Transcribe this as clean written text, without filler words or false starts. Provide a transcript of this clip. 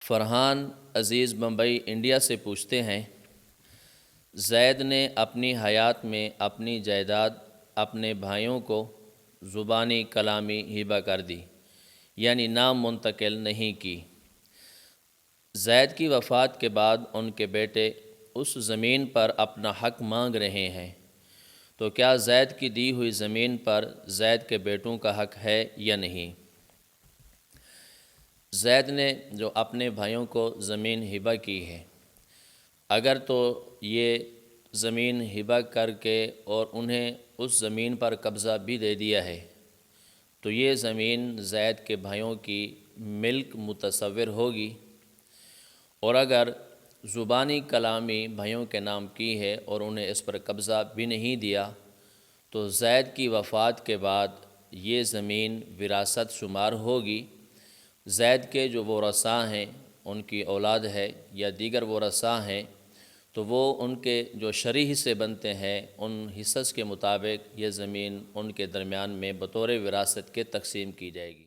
فرحان عزیز Bombay India سے پوچھتے ہیں، زید نے اپنی حیات میں اپنی جائیداد اپنے بھائیوں کو زبانی کلامی ہبہ کر دی، یعنی نام منتقل نہیں کی۔ زید کی وفات کے بعد ان کے بیٹے اس زمین پر اپنا حق مانگ رہے ہیں، تو کیا زید کی دی ہوئی زمین پر زید کے بیٹوں کا حق ہے یا نہیں؟ زید نے جو اپنے بھائیوں کو زمین ہبہ کی ہے، اگر تو یہ زمین ہبہ کر کے اور انہیں اس زمین پر قبضہ بھی دے دیا ہے تو یہ زمین زید کے بھائیوں کی ملک متصور ہوگی، اور اگر زبانی کلامی بھائیوں کے نام کی ہے اور انہیں اس پر قبضہ بھی نہیں دیا تو زید کی وفات کے بعد یہ زمین وراثت شمار ہوگی۔ زید کے جو ورثاء ہیں، ان کی اولاد ہے یا دیگر ورثاء ہیں، تو وہ ان کے جو شرعی حصے بنتے ہیں ان حصص کے مطابق یہ زمین ان کے درمیان میں بطور وراثت کے تقسیم کی جائے گی۔